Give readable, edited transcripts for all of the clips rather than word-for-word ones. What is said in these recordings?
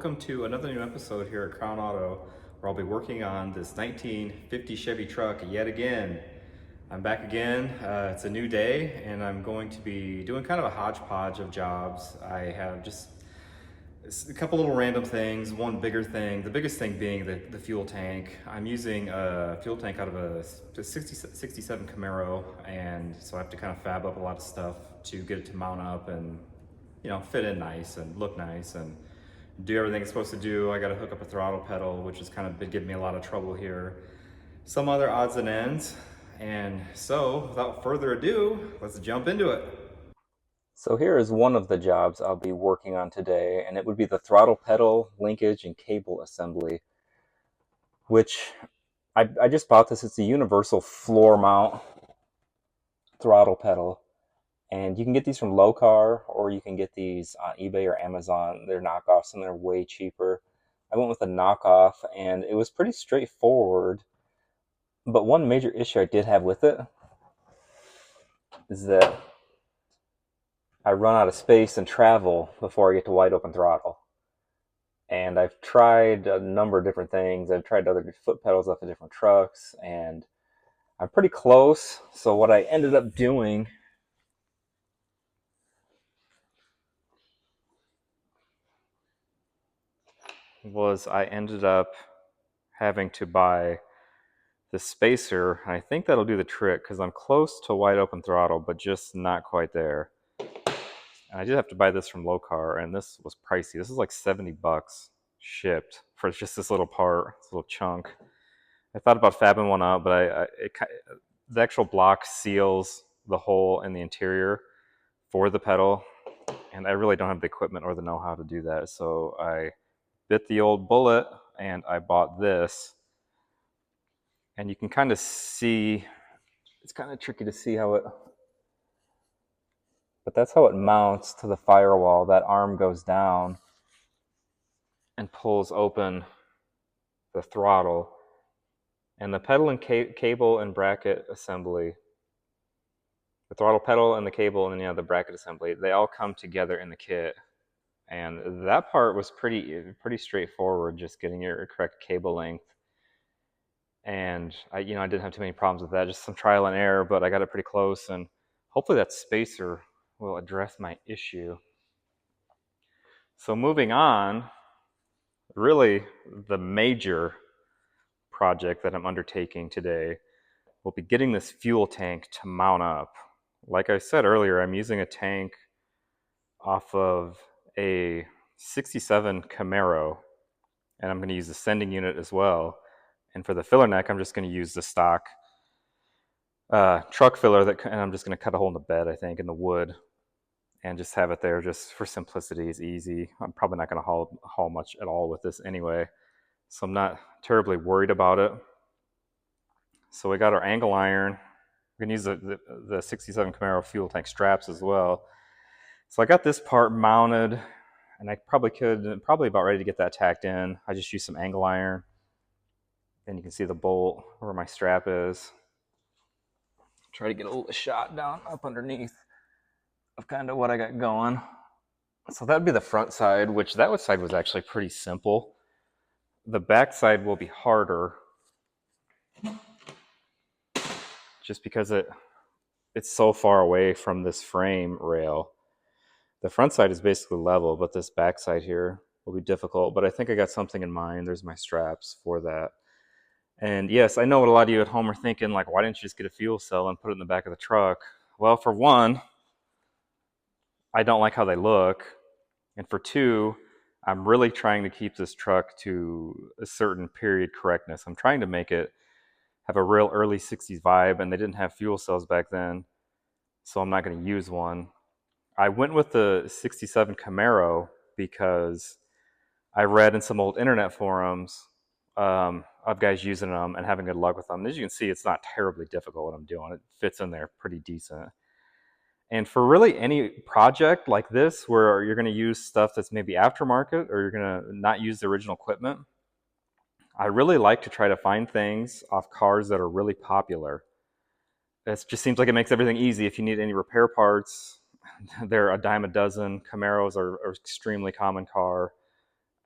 welcome to another new episode here at Crown Auto, where I'll be working on this 1950 Chevy truck yet again. I'm back again. It's a new day, and I'm going to be doing kind of a hodgepodge of jobs. I have just a couple little random things, one bigger thing, the biggest thing being the fuel tank. I'm using a fuel tank out of a 67 Camaro, and so I have to kind of fab up a lot of stuff to get it to mount up and fit in nice and look nice and do everything it's supposed to do. I got to hook up a throttle pedal, which has kind of been giving me a lot of trouble here. Some other odds and ends. And so, without further ado, let's jump into it. So here is one of the jobs I'll be working on today, and it would be the throttle pedal, linkage, and cable assembly, which I just bought this. It's a universal floor mount throttle pedal, and you can get these from Locar, or you can get these on eBay or Amazon. They're knockoffs, and they're way cheaper. I went with a knockoff, and it was pretty straightforward, but one major issue I did have with it is that I run out of space and travel before I get to wide open throttle. And I've tried a number of different things. I've tried other foot pedals off of different trucks, and I'm pretty close. So what I ended up doing was I ended up having to buy the spacer. And I think that'll do the trick because I'm close to wide open throttle, but just not quite there. And I did have to buy this from Locar, and this was pricey. This is like 70 bucks shipped for just this little part, this little chunk. I thought about fabbing one up, but the actual block seals the hole in the interior for the pedal, and I really don't have the equipment or the know-how to do that. So I bit the old bullet, and I bought this. And you can kind of see, it's kind of tricky to see how it, but that's how it mounts to the firewall. That arm goes down and pulls open the throttle. And the pedal and cable and bracket assembly, the throttle pedal and the cable and then the bracket assembly, they all come together in the kit. And that part was pretty straightforward, just getting your correct cable length. And I didn't have too many problems with that, just some trial and error, but I got it pretty close, and hopefully that spacer will address my issue. So moving on, really the major project that I'm undertaking today will be getting this fuel tank to mount up. Like I said earlier, I'm using a tank off of a 67 Camaro, and I'm going to use the sending unit as well. And for the filler neck, I'm just going to use the stock truck filler, and I'm just going to cut a hole in the bed, I think, in the wood, and just have it there just for simplicity. It's easy. I'm probably not going to haul much at all with this anyway, so I'm not terribly worried about it. So we got our angle iron. We're going to use the 67 Camaro fuel tank straps as well. So I got this part mounted, and I probably about ready to get that tacked in. I just used some angle iron. And you can see the bolt where my strap is. Try to get a little shot down up underneath of kind of what I got going. So that'd be the front side, which that side was actually pretty simple. The back side will be harder, just because it's so far away from this frame rail. The front side is basically level, but this back side here will be difficult. But I think I got something in mind. There's my straps for that. And yes, I know what a lot of you at home are thinking, like, why didn't you just get a fuel cell and put it in the back of the truck? Well, for one, I don't like how they look. And for two, I'm really trying to keep this truck to a certain period correctness. I'm trying to make it have a real early 60s vibe, and they didn't have fuel cells back then, so I'm not going to use one. I went with the 67 Camaro because I read in some old internet forums of guys using them and having good luck with them. And as you can see, it's not terribly difficult what I'm doing. It fits in there pretty decent. And for really any project like this, where you're going to use stuff that's maybe aftermarket, or you're going to not use the original equipment, I really like to try to find things off cars that are really popular. It just seems like it makes everything easy. If you need any repair parts, they're a dime a dozen. Camaros are an extremely common car.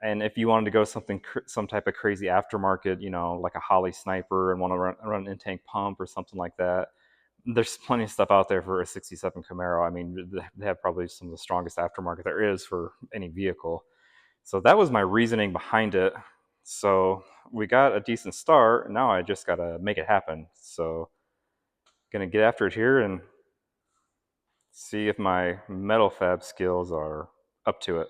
And if you wanted to go something, some type of crazy aftermarket, you know, like a Holly Sniper and want to run an in-tank pump or something like that, there's plenty of stuff out there for a 67 Camaro. I mean, they have probably some of the strongest aftermarket there is for any vehicle. So that was my reasoning behind it. So we got a decent start. Now I just got to make it happen. So gonna get after it here and see if my metal fab skills are up to it.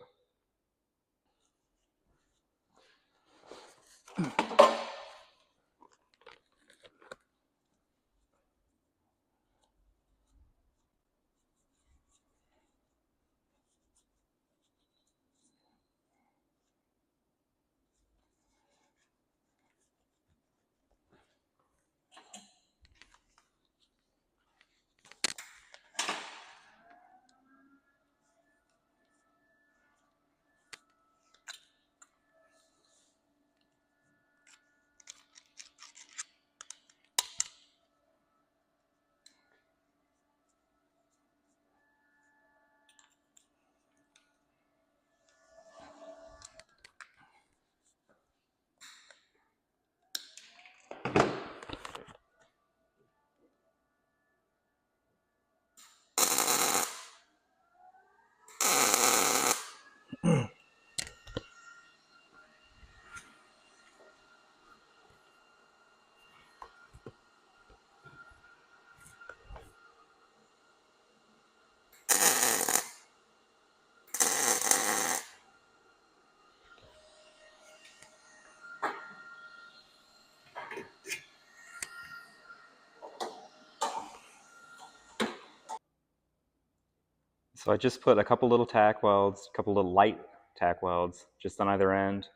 So I just put a couple little tack welds, a couple little light tack welds just on either end.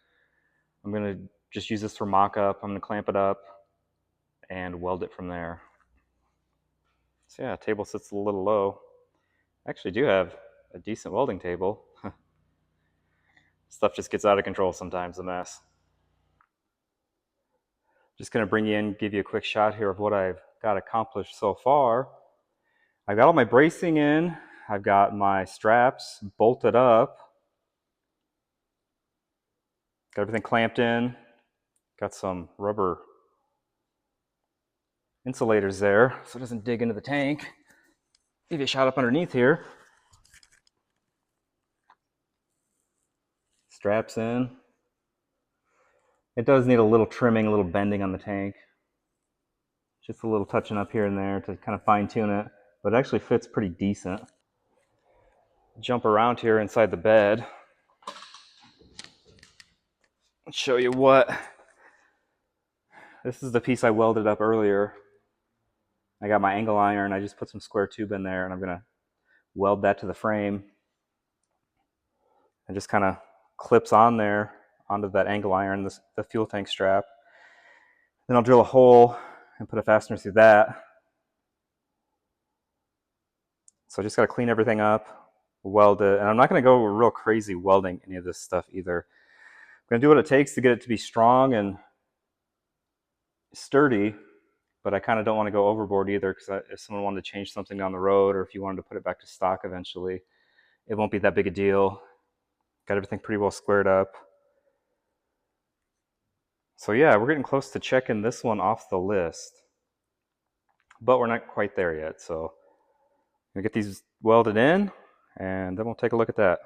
I'm gonna just use this for mock-up. I'm gonna clamp it up and weld it from there. So yeah, table sits a little low. I actually do have a decent welding table. Stuff just gets out of control sometimes, the mess. Just gonna bring you in, give you a quick shot here of what I've got accomplished so far. I've got all my bracing in. I've got my straps bolted up. Got everything clamped in. Got some rubber insulators there so it doesn't dig into the tank. Give you a shot up underneath here. Straps in. It does need a little trimming, a little bending on the tank. Just a little touching up here and there to kind of fine tune it, but it actually fits pretty decent. Jump around here inside the bed. Show you what. This is the piece I welded up earlier. I got my angle iron. I just put some square tube in there and I'm gonna weld that to the frame. It just kind of clips on there onto that angle iron, the fuel tank strap. Then I'll drill a hole and put a fastener through that. So I just got to clean everything up, weld it, and I'm not going to go real crazy welding any of this stuff either. I'm going to do what it takes to get it to be strong and sturdy, but I kind of don't want to go overboard either, because if someone wanted to change something down the road, or if you wanted to put it back to stock eventually, it won't be that big a deal. Got everything pretty well squared up. So yeah, we're getting close to checking this one off the list, but we're not quite there yet. So I'm gonna get these welded in, and then we'll take a look at that.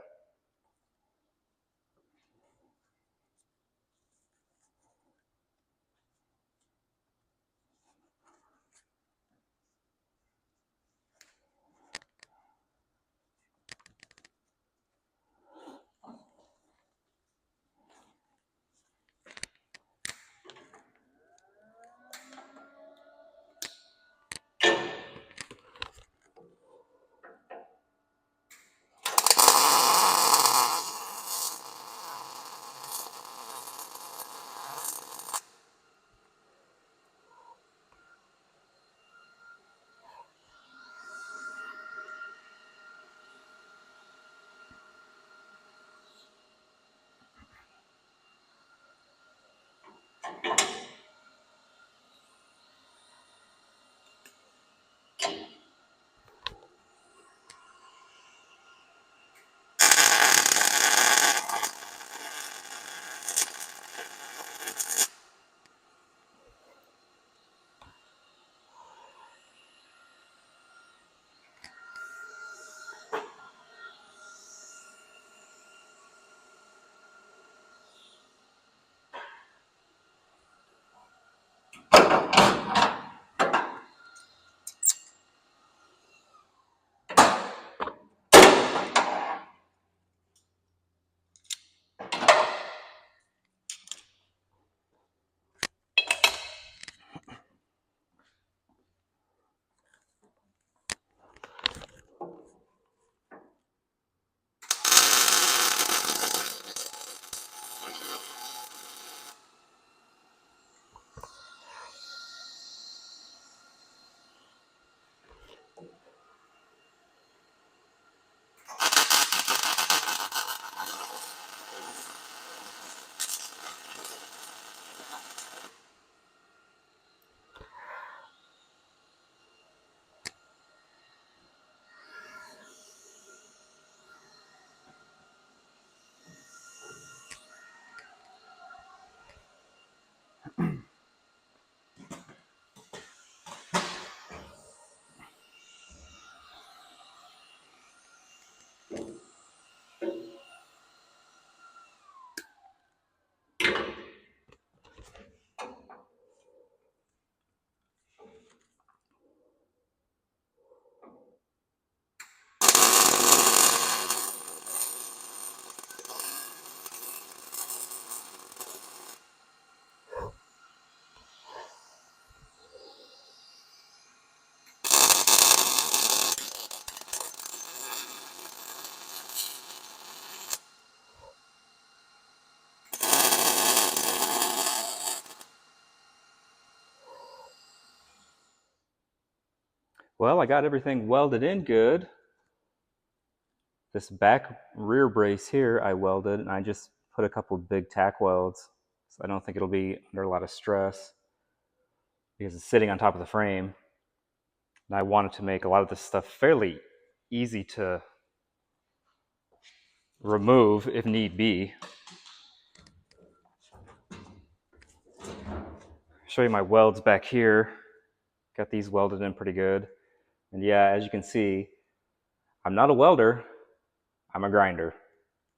Well, I got everything welded in good. This back rear brace here I welded, and I just put a couple of big tack welds, so I don't think it'll be under a lot of stress because it's sitting on top of the frame. And I wanted to make a lot of this stuff fairly easy to remove if need be. Show you my welds back here. Got these welded in pretty good. And yeah, as you can see, I'm not a welder, I'm a grinder.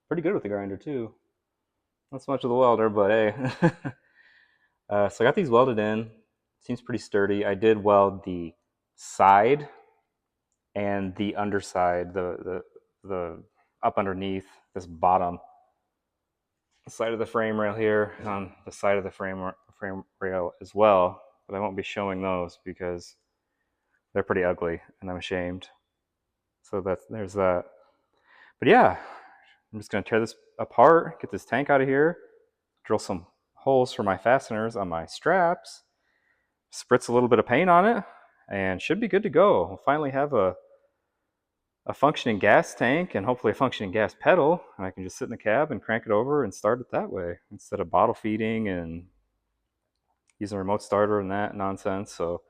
Pretty good with the grinder too. Not so much of the welder, but hey. So I got these welded in. Seems pretty sturdy. I did weld the side and the underside, the up underneath this bottom side of the frame rail here, on the side of the frame rail as well. But I won't be showing those because they're pretty ugly, and I'm ashamed. So there's that. But yeah, I'm just gonna tear this apart, get this tank out of here, drill some holes for my fasteners on my straps, spritz a little bit of paint on it, and should be good to go. We'll finally have a functioning gas tank and hopefully a functioning gas pedal. And I can just sit in the cab and crank it over and start it that way instead of bottle feeding and using a remote starter and that nonsense. So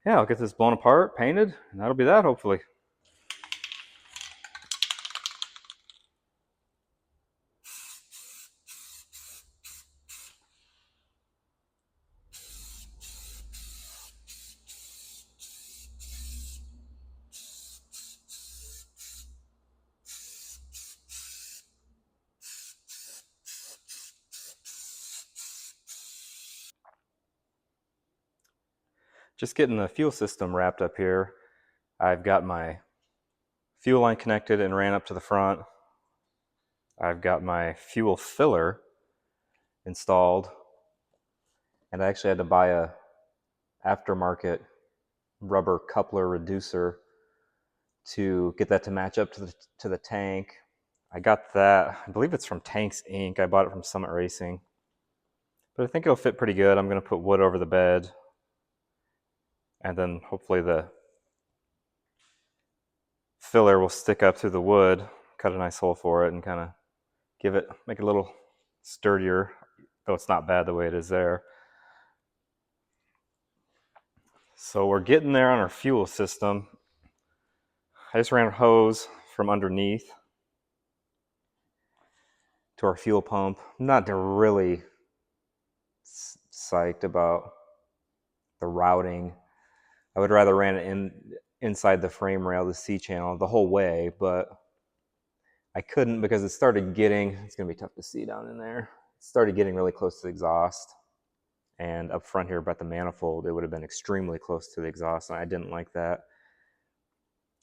yeah, I'll get this blown apart, painted, and that'll be that hopefully. Just getting the fuel system wrapped up here. I've got my fuel line connected and ran up to the front. I've got my fuel filler installed, and I actually had to buy a aftermarket rubber coupler reducer to get that to match up to the tank. I got that. I believe it's from Tanks Inc. I bought it from Summit Racing, but I think it'll fit pretty good. I'm going to put wood over the bed, and then hopefully the filler will stick up through the wood. Cut a nice hole for it and kind of make it a little sturdier, though it's not bad the way it is there. So we're getting there on our fuel system. I just ran a hose from underneath to our fuel pump. I'm not really psyched about the routing. I would rather ran it inside the frame rail, the C channel, the whole way, but I couldn't because it's going to be tough to see down in there. It started getting really close to the exhaust. And up front here about the manifold, it would have been extremely close to the exhaust, and I didn't like that.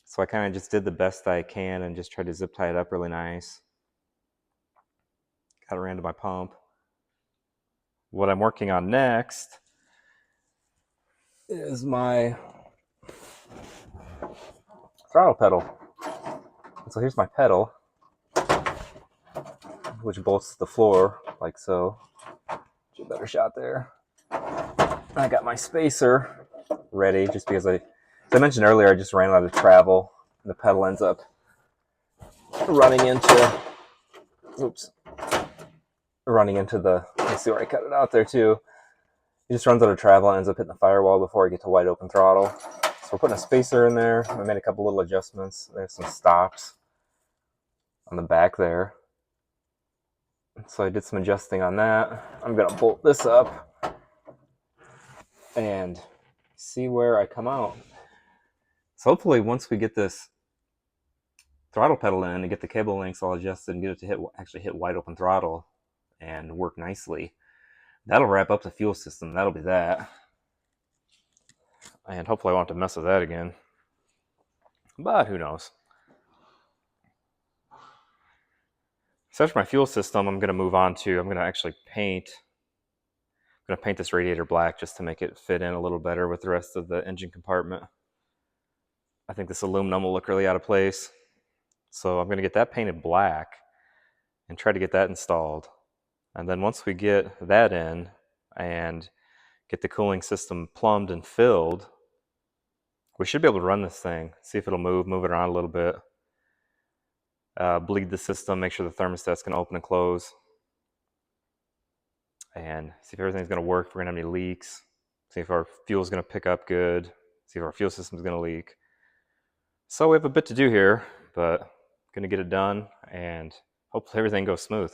So I kind of just did the best I can and just tried to zip tie it up really nice. Got it ran to my pump. What I'm working on next is my throttle pedal. So here's my pedal, which bolts to the floor like so. Get a better shot there. I got my spacer ready just because as I mentioned earlier, I just ran out of travel. And the pedal ends up running into the, you see where I cut it out there too. It just runs out of travel and ends up hitting the firewall before I get to wide open throttle. So we're putting a spacer in there. I made a couple little adjustments. There's some stops on the back there. So I did some adjusting on that. I'm gonna bolt this up and see where I come out. So hopefully once we get this throttle pedal in and get the cable links all adjusted and get it to actually hit wide open throttle and work nicely, that'll wrap up the fuel system. That'll be that. And hopefully I won't have to mess with that again. But who knows. So that's my fuel system. I'm going to actually paint. I'm going to paint this radiator black just to make it fit in a little better with the rest of the engine compartment. I think this aluminum will look really out of place. So I'm going to get that painted black and try to get that installed. And then once we get that in and get the cooling system plumbed and filled, We should be able to run this thing, see if it'll move it around a little bit. Bleed the system, make sure the thermostat's going to open and close, and see if everything's going to work, if we're going to have any leaks, see if our fuel's going to pick up good, see if our fuel system's going to leak. So we have a bit to do here, but going to get it done, and hopefully everything goes smooth.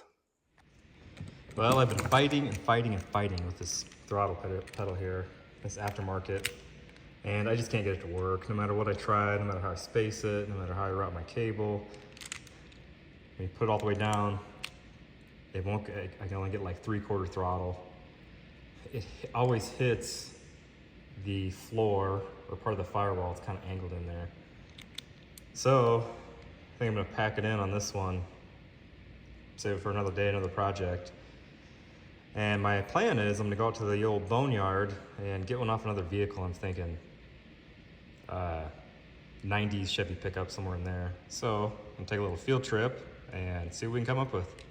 Well, I've been fighting with this throttle pedal here, this aftermarket, and I just can't get it to work. No matter what I try, no matter how I space it, no matter how I route my cable, when you put it all the way down, it won't. I can only get like 3/4 throttle. It always hits the floor or part of the firewall. It's kind of angled in there. So I think I'm gonna pack it in on this one, save it for another day, another project. And my plan is I'm gonna go out to the old boneyard and get one off another vehicle. I'm thinking 90s Chevy pickup, somewhere in there. So I'm gonna take a little field trip and see what we can come up with.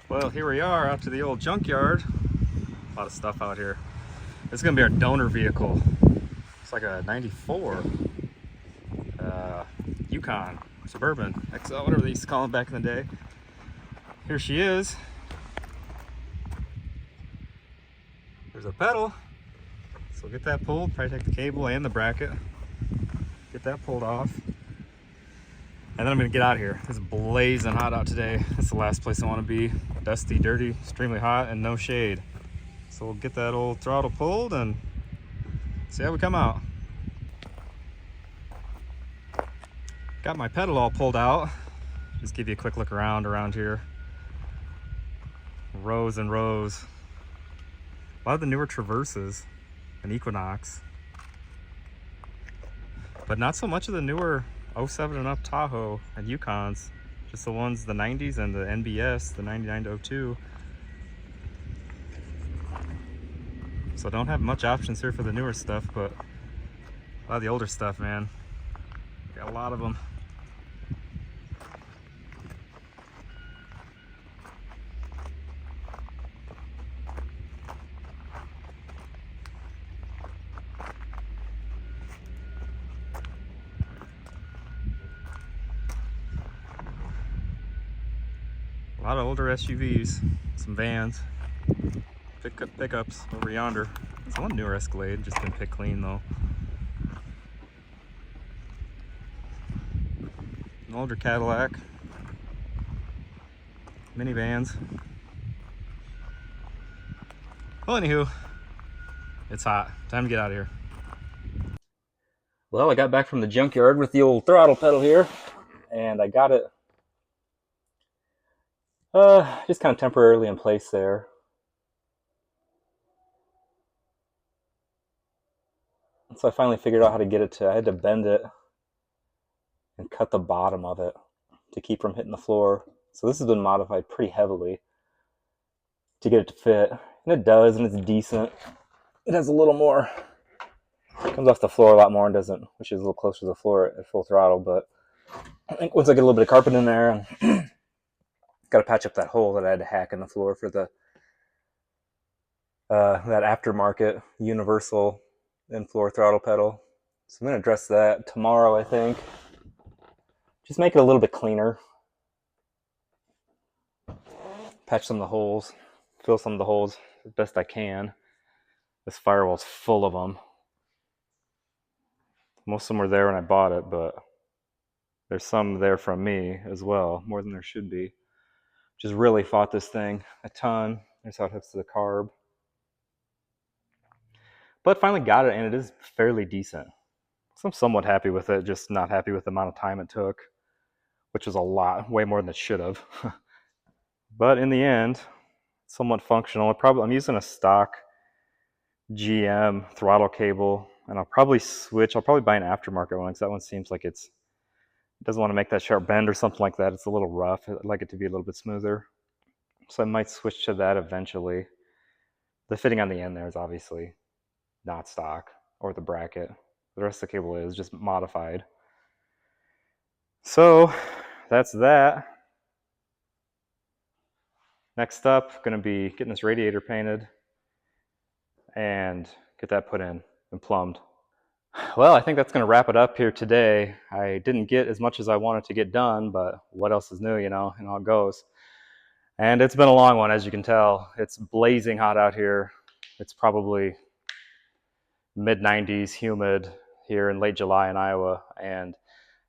Well, here we are out to the old junkyard. A lot of stuff out here. This is gonna be our donor vehicle. It's like a 94 Yukon, Suburban, XL, whatever they used to call them back in the day. Here she is. There's our pedal. So we'll get that pulled, probably take the cable and the bracket. Get that pulled off. And then I'm gonna get out of here. It's blazing hot out today. That's the last place I wanna be. Dusty, dirty, extremely hot, and no shade. So we'll get that old throttle pulled and see how we come out. Got my pedal all pulled out. Just give you a quick look around here. Rows and rows. A lot of the newer Traverses and Equinox. But not so much of the newer 07 and up Tahoe and Yukons. Just the ones, the 90s and the NBS, the 99 to 02. So don't have much options here for the newer stuff, but a lot of the older stuff, man. Got a lot of them. A lot of older SUVs, some vans, pickups over yonder. There's one newer Escalade, just been picked clean though. An older Cadillac, minivans. Well, anywho, it's hot. Time to get out of here. Well, I got back from the junkyard with the old throttle pedal here, and I got it just kind of temporarily in place there. So I finally figured out how to get it to, I had to bend it and cut the bottom of it to keep from hitting the floor. So this has been modified pretty heavily to get it to fit. And it does, and it's decent. It has a little more, it comes off the floor a lot more and doesn't, which is a little closer to the floor at full throttle. But I think once I get a little bit of carpet in there, and got to patch up that hole that I had to hack in the floor for the that aftermarket universal in-floor throttle pedal. So I'm going to address that tomorrow, I think. Just make it a little bit cleaner. Patch some of the holes. Fill some of the holes as best I can. This firewall's full of them. Most of them were there when I bought it, but there's some there from me as well, more than there should be. Just really fought this thing a ton. There's how it hooks to the carb. But finally got it, and it is fairly decent. So I'm somewhat happy with it, just not happy with the amount of time it took, which was a lot, way more than it should have. But in the end, somewhat functional. I'm using a stock GM throttle cable, and I'll probably buy an aftermarket one, because that one seems like it doesn't want to make that sharp bend or something like that. It's a little rough. I'd like it to be a little bit smoother. So I might switch to that eventually. The fitting on the end there is obviously not stock, or the bracket. The rest of the cable is just modified. So that's that. Next up, going to be getting this radiator painted and get that put in and plumbed. Well, I think that's going to wrap it up here today. I didn't get as much as I wanted to get done, but what else is new, you know, and how it goes. And it's been a long one, as you can tell. It's blazing hot out here. It's probably mid-90s, humid here in late July in Iowa, and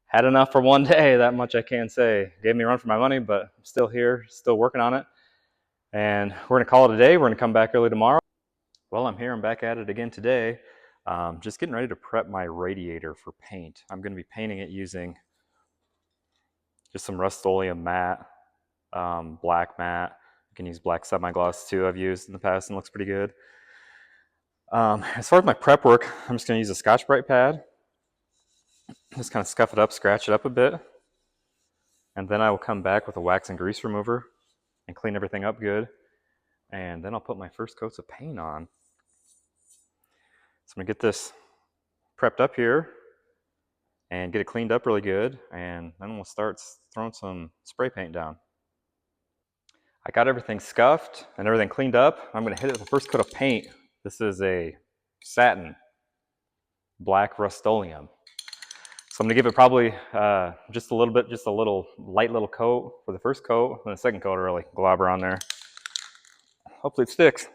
had enough for one day, that much I can say. Gave me a run for my money, but I'm still here, still working on it. And we're going to call it a day. We're going to come back early tomorrow. Well, I'm here. I'm back at it again today. Just getting ready to prep my radiator for paint. I'm going to be painting it using just some Rust-Oleum matte, black matte. You can use black semi-gloss too. I've used in the past and looks pretty good. As far as my prep work, I'm just going to use a Scotch-Brite pad. Just kind of scuff it up, scratch it up a bit. And then I will come back with a wax and grease remover and clean everything up good. And then I'll put my first coats of paint on. So I'm going to get this prepped up here and get it cleaned up really good. And then we'll start throwing some spray paint down. I got everything scuffed and everything cleaned up. I'm going to hit it with the first coat of paint. This is a satin black Rust-Oleum. So I'm going to give it probably just a little bit, just a little light little coat for the first coat, and the second coat really globber on there. Hopefully it sticks.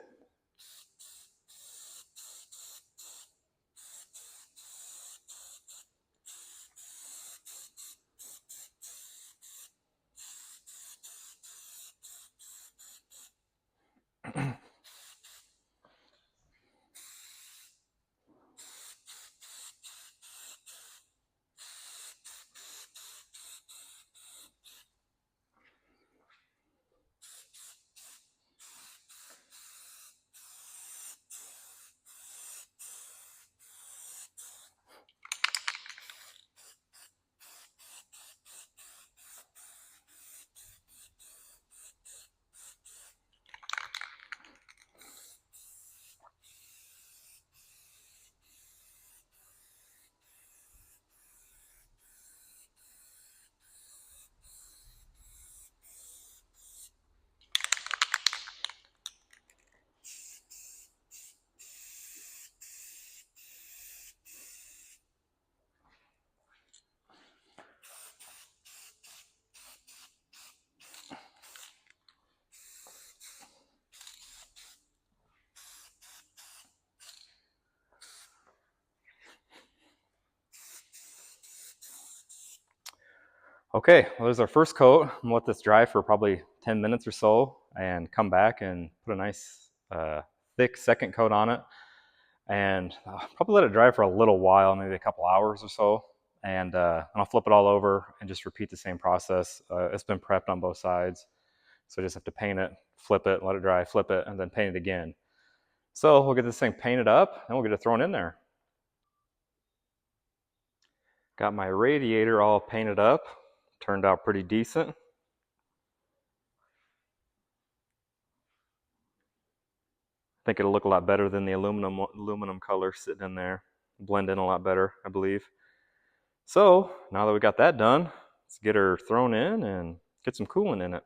Okay, well, there's our first coat. I'm gonna let this dry for probably 10 minutes or so and come back and put a nice thick second coat on it. And I'll probably let it dry for a little while, maybe a couple hours or so. And I'll flip it all over and just repeat the same process. It's been prepped on both sides. So I just have to paint it, flip it, let it dry, flip it, and then paint it again. So we'll get this thing painted up and we'll get it thrown in there. Got my radiator all painted up. Turned out pretty decent. I think it'll look a lot better than the aluminum color sitting in there. Blend in a lot better, I believe. So now that we got that done, let's get her thrown in and get some coolant in it.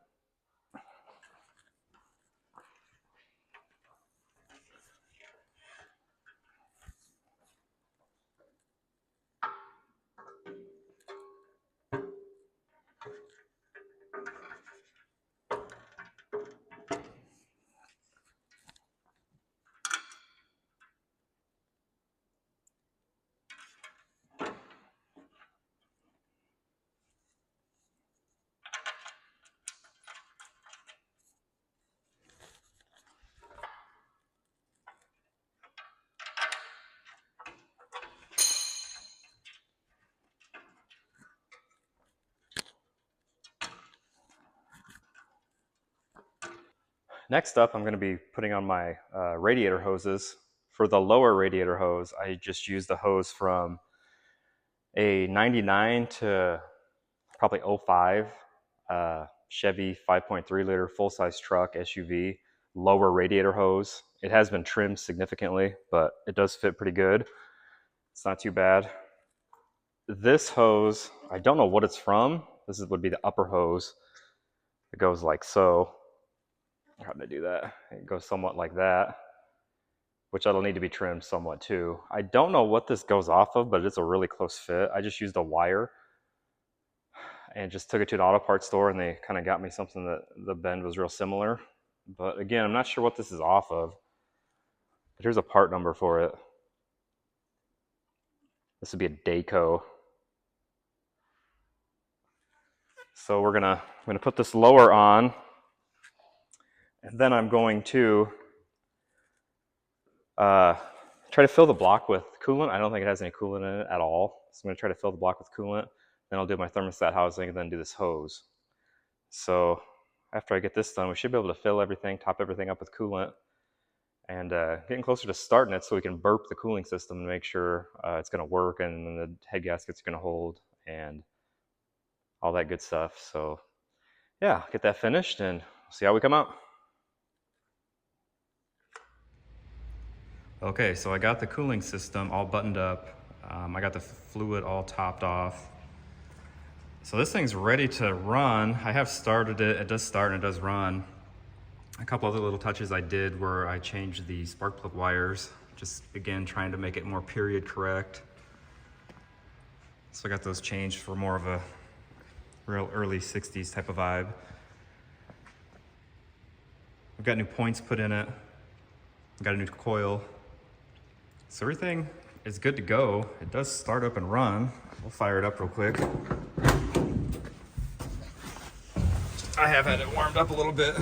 Next up, I'm going to be putting on my radiator hoses. For the lower radiator hose, I just use the hose from a 99 to probably 05 Chevy 5.3 liter full-size truck SUV lower radiator hose. It has been trimmed significantly, but it does fit pretty good. It's not too bad. This hose, I don't know what it's from. This would be the upper hose. It goes like so. How did I do that? It goes somewhat like that. which that'll need to be trimmed somewhat too. I don't know what this goes off of, but it's a really close fit. I just used a wire and just took it to an auto parts store, and they kind of got me something that the bend was real similar. But again, I'm not sure what this is off of. But here's a part number for it. This would be a Daco. So I'm gonna put this lower on, and then I'm going to try to fill the block with coolant. I don't think it has any coolant in it at all. So I'm gonna try to fill the block with coolant. Then I'll do my thermostat housing and then do this hose. So after I get this done, we should be able to fill everything, top everything up with coolant, and getting closer to starting it so we can burp the cooling system and make sure it's gonna work and the head gasket's gonna hold and all that good stuff. So yeah, get that finished and see how we come out. Okay, so I got the cooling system all buttoned up. I got the fluid all topped off. So this thing's ready to run. I have started it. It does start and it does run. A couple other little touches I did where I changed the spark plug wires, just again trying to make it more period correct. So I got those changed for more of a real early 60s type of vibe. I've got new points put in it. I've got a new coil. So everything is good to go. It does start up and run. We'll fire it up real quick. I have had it warmed up a little bit.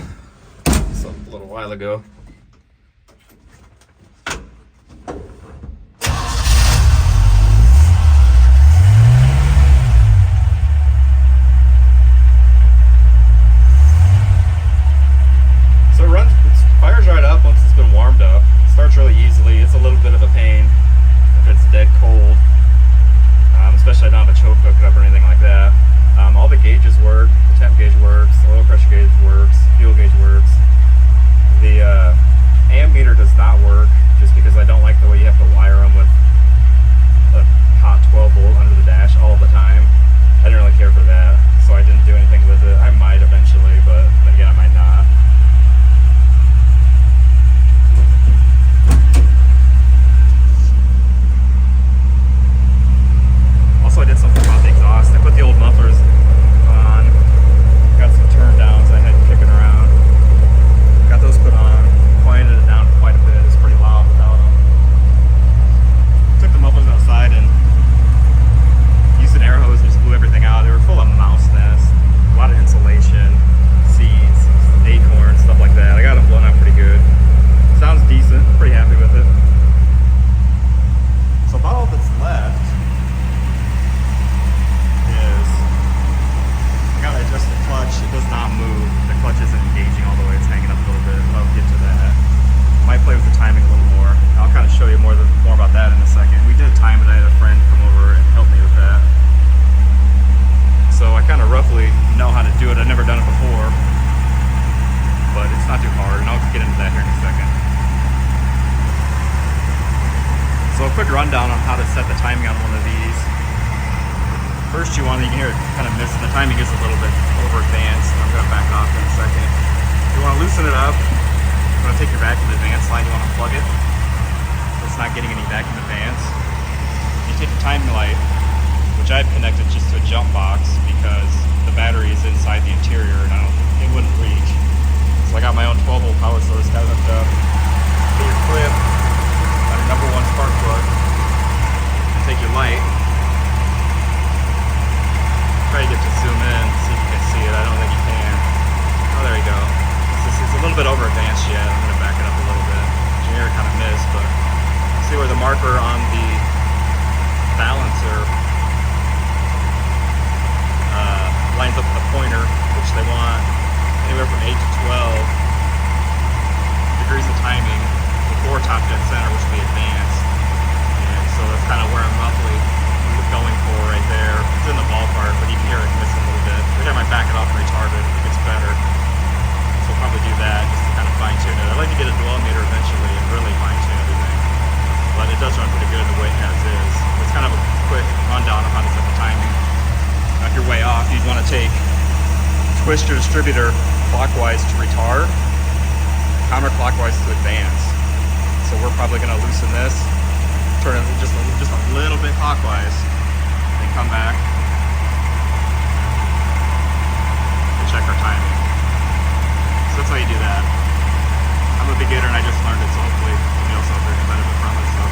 So a little while ago. So it runs, it fires right up once it's been warmed up. It starts really easily. It's a little bit of a pain if it's dead cold. Especially I don't have a choke hooked up or anything like that. All the gauges work. The temp gauge works. The oil pressure gauge works. Fuel gauge works. The ammeter does not work just because I don't like the way you have to wire them with a hot 12 volt under the dash all the time. I didn't really care for that, so I didn't do anything with it. I might eventually, but then again I might not. Also, I did something about the exhaust. I put the old mufflers on, got some turn downs I had kicking around, got those put on, quieted it down quite a bit. It's pretty loud without them. Took the mufflers outside and used an air hose and just blew everything out. They were full of mouse nests, a lot of insulation, seeds, acorns, stuff like that. I got them blown out pretty good. Sounds decent, pretty happy with it. So about all that's left is I gotta adjust the clutch. It does not move. The clutch isn't engaging all the way. It's hanging up a little bit. I'll get to that. Might play with the timing a little more. I'll kind of show you more about that in a second. We did time it. I had a friend come over and help me with that. So I kind of roughly know how to do it. I've never done it before, but it's not too hard, and I'll get into that here in a second. So a quick rundown on how to set the timing on one of these. First, you can hear it kind of miss. The timing is a little bit over advanced. I'm going to back off in a second. You want to loosen it up. You want to take your vacuum advance line. You want to plug it so it's not getting any vacuum advance. You take the timing light, which I've connected just to a jump box because the battery is inside the interior and it wouldn't reach. So I got my own 12 volt power source, got it hooked up. Get your clip on your number one spark plug. Take your light. Try to get to zoom in, see if you can see it. I don't think you can. Oh, there you go. It's a little bit over advanced yet. I'm going to back it up a little bit. Engineer kind of missed, but see where the marker on the balancer lines up with the pointer, which they want anywhere from 8 to 12 degrees of timing before top dead center, which will be advanced. And so that's kind of where I'm roughly going for right there. It's in the ballpark, but you can hear it miss a little bit. Every time I back it off and retard it, it gets better. So we'll probably do that just to kind of fine tune it. I'd like to get a dual meter eventually and really fine tune everything. But it does run pretty good the way it as is. It's kind of a quick rundown of how to set the timing. Now if you're way off, you'd want to twist your distributor clockwise to retard, counterclockwise to advance. So we're probably gonna loosen this, turn it just a little bit clockwise, and come back and check our timing. So that's how you do that. I'm a beginner and I just learned it, so hopefully somebody else out there can benefit from it. So,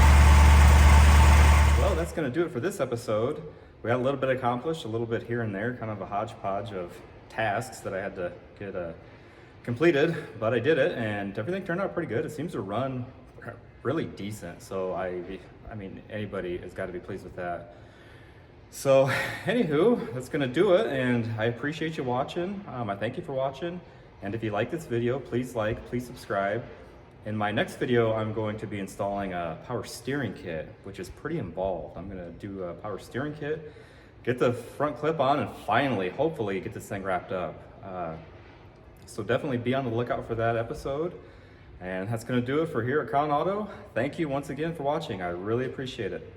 well, that's gonna do it for this episode. We got a little bit accomplished, a little bit here and there, kind of a hodgepodge of tasks that I had to get completed, but I did it, and everything turned out pretty good. It seems to run really decent, so I mean, anybody has got to be pleased with that. So, anywho, that's gonna do it, and I appreciate you watching. I thank you for watching, and if you like this video, please like, please subscribe. In my next video, I'm going to be installing a power steering kit, which is pretty involved. I'm gonna do a power steering kit, get the front clip on, and finally, hopefully, get this thing wrapped up. So definitely be on the lookout for that episode. And that's gonna do it for here at Crown Auto. Thank you once again for watching. I really appreciate it.